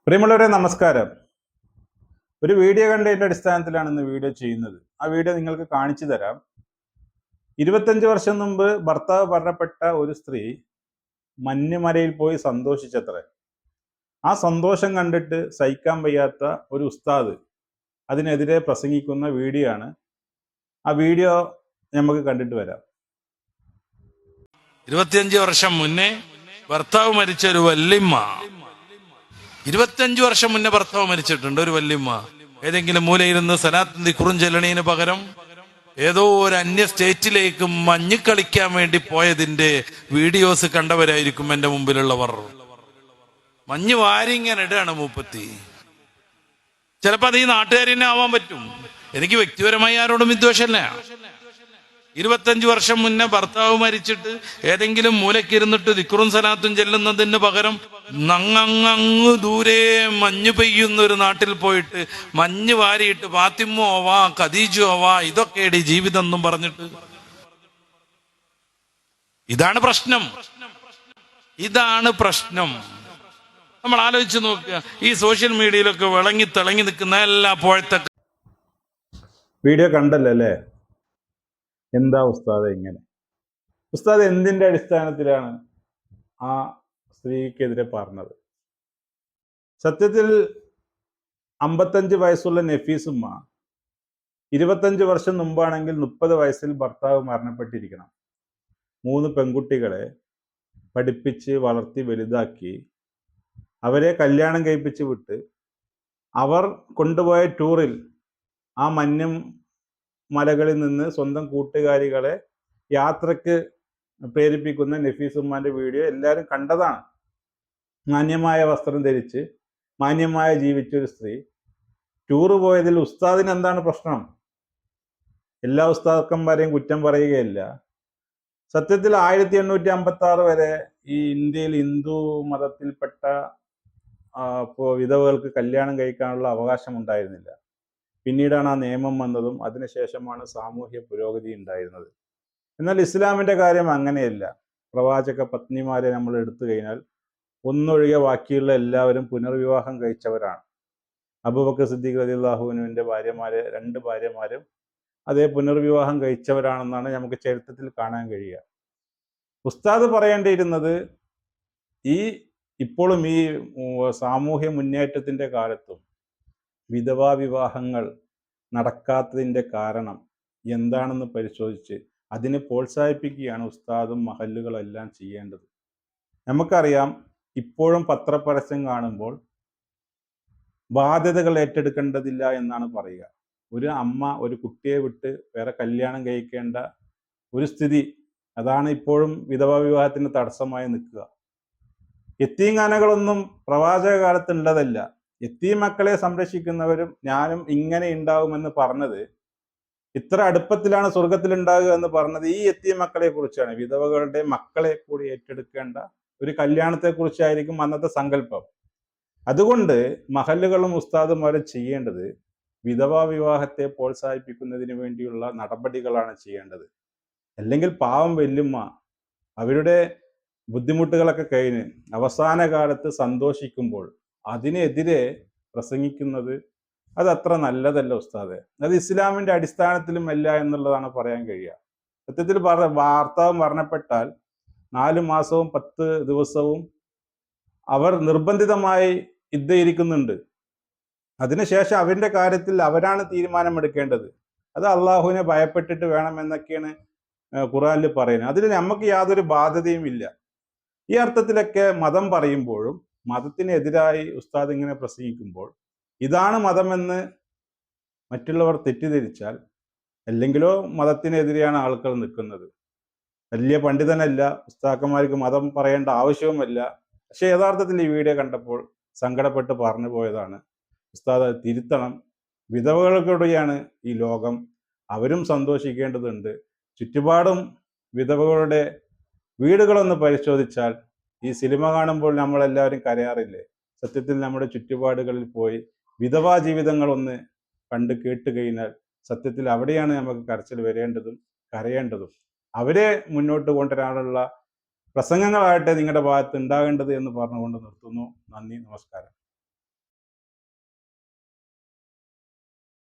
പ്രിയമുള്ളവരെ നമസ്കാരം. ഒരു വീഡിയോ കണ്ടതിന്റെ അടിസ്ഥാനത്തിലാണ് ഇന്ന് വീഡിയോ ചെയ്യുന്നത്. ആ വീഡിയോ നിങ്ങൾക്ക് കാണിച്ചു തരാം. 25 വർഷം മുമ്പ് ഭർത്താവ് മരണപ്പെട്ട ഒരു സ്ത്രീ മഞ്ഞുമലയിൽ പോയി സന്തോഷിച്ചത്രേ. ആ സന്തോഷം കണ്ടിട്ട് സഹിക്കാൻ വയ്യാത്ത ഒരു ഉസ്താദ് അതിനെതിരെ പ്രസംഗിക്കുന്ന വീഡിയോ ആണ്. ആ വീഡിയോ നമുക്ക് കണ്ടിട്ട് വരാം. 25 വർഷം മുന്നേ ഭർത്താവ് മരിച്ച ഒരു വല്യമ്മ, 25 വർഷം മുന്നേ ഭർത്താവ് മരിച്ചിട്ടുണ്ട്. ഒരു വല്യമ്മ ഏതെങ്കിലും മൂലയിരുന്ന് സലാത്തും ദിക്റും ചെല്ലണീന് പകരം ഏതോ ഒരു അന്യ സ്റ്റേറ്റിലേക്ക് മഞ്ഞ് കളിക്കാൻ വേണ്ടി പോയതിന്റെ വീഡിയോസ് കണ്ടവരായിരിക്കും എന്റെ മുമ്പിലുള്ളവർ. മഞ്ഞ് വാരിങ്ങനെ ഇടാണ് മൂപ്പത്തി. ചിലപ്പോ അത് ഈ നാട്ടുകാർ തന്നെ ആവാൻ പറ്റും. എനിക്ക് വ്യക്തിപരമായി ആരോടും വിദ്വേഷമല്ല. 25 വർഷം മുന്നേ ഭർത്താവ് മരിച്ചിട്ട് ഏതെങ്കിലും മൂലക്കിരുന്നിട്ട് ദിക്റും സലാത്തും ചെല്ലുന്നതിന് പകരം നങ്ങങ്ങ് ദൂരെ മഞ്ഞ് പെയ്യുന്ന ഒരു നാട്ടിൽ പോയിട്ട് മഞ്ഞ് വാരിയിട്ട് ഫാത്തിമോ ആവാ ഖദീജു ആവാ ഇതൊക്കെയാണ് ജീവിതം എന്നും പറഞ്ഞിട്ട്. ഇതാണ് പ്രശ്നം. നമ്മൾ ആലോചിച്ച് നോക്കുക. ഈ സോഷ്യൽ മീഡിയയിലൊക്കെ തിളങ്ങി നിൽക്കുന്ന എല്ലാ പോഴത്തെ വീഡിയോ കണ്ടല്ലോ അല്ലേ? എന്താ ഉസ്താദ് ഇങ്ങനെ? ഉസ്താദ് എന്തിന്റെ അടിസ്ഥാനത്തിലാണ് ആ സ്ത്രീക്കെതിരെ പറഞ്ഞത്? സത്യത്തിൽ 55 വയസ്സുള്ള നഫീസുമ്മ 25 വർഷം മുമ്പാണെങ്കിൽ 30 വയസ്സിൽ ഭർത്താവ് മരണപ്പെട്ടിരിക്കണം. 3 പെൺകുട്ടികളെ പഠിപ്പിച്ച് വളർത്തി വലുതാക്കി അവരെ കല്യാണം കഴിപ്പിച്ച് വിട്ട് അവർ കൊണ്ടുപോയ ടൂറിൽ ആ മഞ്ഞും മലകളിൽ നിന്ന് സ്വന്തം കൂട്ടുകാരികളെ യാത്രക്ക് പ്രേരിപ്പിക്കുന്ന നഫീസുമ്മാന്റെ വീഡിയോ എല്ലാവരും കണ്ടതാണ്. മാന്യമായ വസ്ത്രം ധരിച്ച് മാന്യമായ ജീവിച്ചൊരു സ്ത്രീ ടൂറ് പോയതിൽ ഉസ്താദിന് എന്താണ് പ്രശ്നം? എല്ലാ ഉസ്താദക്കന്മാരെയും കുറ്റം പറയുകയല്ല. സത്യത്തിൽ 1856 വരെ ഈ ഇന്ത്യയിൽ ഹിന്ദു മതത്തിൽപ്പെട്ട വിധവകൾക്ക് കല്യാണം കഴിക്കാനുള്ള അവകാശം ഉണ്ടായിരുന്നില്ല. പിന്നീടാണ് ആ നിയമം വന്നതും അതിനുശേഷമാണ് സാമൂഹ്യ പുരോഗതി ഉണ്ടായിരുന്നത്. എന്നാൽ ഇസ്ലാമിന്റെ കാര്യം അങ്ങനെയല്ല. പ്രവാചക പത്നിമാരെ നമ്മൾ എടുത്തു കഴിഞ്ഞാൽ ഒന്നൊഴികെ ബാക്കിയുള്ള എല്ലാവരും പുനർവിവാഹം കഴിച്ചവരാണ്. അബൂബക്കർ സിദ്ദീഖ് റളിയല്ലാഹുവിന്റെ ഭാര്യമാരെ 2 ഭാര്യമാരും അതേ പുനർവിവാഹം കഴിച്ചവരാണെന്നാണ് നമുക്ക് ചരിത്രത്തിൽ കാണാൻ കഴിയുക. ഉസ്താദ് പറയേണ്ടിയിരുന്നത് ഇപ്പോഴും ഈ സാമൂഹ്യ മുന്നേറ്റത്തിന്റെ കാലത്തും വിധവാ വിവാഹങ്ങൾ നടക്കാത്തതിൻ്റെ കാരണം എന്താണെന്ന് പരിശോധിച്ച് അതിനെ പ്രോത്സാഹിപ്പിക്കുകയാണ് ഉസ്താദും മഹല്ലുകളെല്ലാം ചെയ്യേണ്ടത്. നമുക്കറിയാം, ഇപ്പോഴും പത്രപരസ്യം കാണുമ്പോൾ ബാധ്യതകൾ ഏറ്റെടുക്കേണ്ടതില്ല എന്നാണ് പറയുക. ഒരു അമ്മ ഒരു കുട്ടിയെ വിട്ട് വേറെ കല്യാണം കഴിക്കേണ്ട ഒരു സ്ഥിതി, അതാണ് ഇപ്പോഴും വിധവാ വിവാഹത്തിന് തടസ്സമായി നിൽക്കുക. യത്തീംഖാനകളൊന്നും പ്രവാചക കാലത്ത് ഉള്ളതല്ല. യത്തീം മക്കളെ സംരക്ഷിക്കുന്നവരും ഞാനും ഇങ്ങനെ ഉണ്ടാവുമെന്ന് പറഞ്ഞത്, ഇത്ര അടുപ്പത്തിലാണ് സ്വർഗത്തിൽ ഉണ്ടാകുക എന്ന് പറഞ്ഞത് ഈ യത്തീം മക്കളെ കുറിച്ചാണ്. വിധവകളുടെ മക്കളെ കൂടി ഏറ്റെടുക്കേണ്ട ഒരു കല്യാണത്തെ കുറിച്ചായിരിക്കും അന്നത്തെ സങ്കല്പം. അതുകൊണ്ട് മഹല്ലുകളും ഉസ്താദുമാരും ചെയ്യേണ്ടത് വിധവാ വിവാഹത്തെ പ്രോത്സാഹിപ്പിക്കുന്നതിന് വേണ്ടിയുള്ള നടപടികളാണ് ചെയ്യേണ്ടത്. അല്ലെങ്കിൽ പാവം വല്യമ്മ അവരുടെ ബുദ്ധിമുട്ടുകളൊക്കെ കഴിഞ്ഞ് അവസാന കാലത്ത് സന്തോഷിക്കുമ്പോൾ അതിനെതിരെ പ്രസംഗിക്കുന്നത് അത് അത്ര നല്ലതല്ല ഉസ്താദെ. അത് ഇസ്ലാമിന്റെ അടിസ്ഥാനത്തിലും അല്ല എന്നുള്ളതാണ് പറയാൻ കഴിയുക. സത്യത്തിൽ ഭർത്താവ് മരണപ്പെട്ടാൽ 4 മാസവും 10 ദിവസവും അവർ നിർബന്ധിതമായി ഇരിക്കുന്നുണ്ട്. അതിനുശേഷം അവരുടെ കാര്യത്തിൽ അവരാണ് തീരുമാനമെടുക്കേണ്ടത്. അത് അള്ളാഹുവിനെ ഭയപ്പെട്ടിട്ട് വേണം എന്നൊക്കെയാണ് ഖുർആനിൽ പറയുന്നത്. അതിൽ നമുക്ക് യാതൊരു ബാധ്യതയും ഇല്ല. ഈ അർത്ഥത്തിലൊക്കെ മതം പറയുമ്പോഴും മതത്തിനെതിരായി ഉസ്താദ് ഇങ്ങനെ പ്രസംഗിക്കുമ്പോൾ ഇതാണ് മതമെന്ന് മറ്റുള്ളവർ തെറ്റിദ്ധരിച്ചാൽ, അല്ലെങ്കിലോ മതത്തിനെതിരെയാണ് ആൾക്കാർ നിൽക്കുന്നത്. വലിയ പണ്ഡിതനല്ല, ഉസ്താക്കന്മാർക്ക് മതം പറയേണ്ട ആവശ്യവുമല്ല. പക്ഷെ യഥാർത്ഥത്തിൽ ഈ വീഡിയോ കണ്ടപ്പോൾ സങ്കടപ്പെട്ട് പറഞ്ഞു പോയതാണ്. ഉസ്താദ് തിരുത്തണം. വിധവകൾക്കൂടെയാണ് ഈ ലോകം, അവരും സന്തോഷിക്കേണ്ടതുണ്ട്. ചുറ്റുപാടും വിധവകളുടെ വീടുകളൊന്ന് പരിശോധിച്ചാൽ ഈ സിനിമ കാണുമ്പോൾ നമ്മളെല്ലാവരും കരയാറില്ലേ? സത്യത്തിൽ നമ്മുടെ ചുറ്റുപാടുകളിൽ പോയി വിധവാ ജീവിതങ്ങളൊന്ന് കണ്ട് കേട്ട് കഴിഞ്ഞാൽ സത്യത്തിൽ അവിടെയാണ് നമുക്ക് കരച്ചിൽ വരേണ്ടതും കരയേണ്ടതും. അവരെ മുന്നോട്ട് കൊണ്ടുവരാനുള്ള പ്രസംഗങ്ങളായിട്ട് നിങ്ങളുടെ ഭാഗത്ത് ഉണ്ടാകേണ്ടത് എന്ന് പറഞ്ഞുകൊണ്ട് നിർത്തുന്നു. നന്ദി, നമസ്കാരം.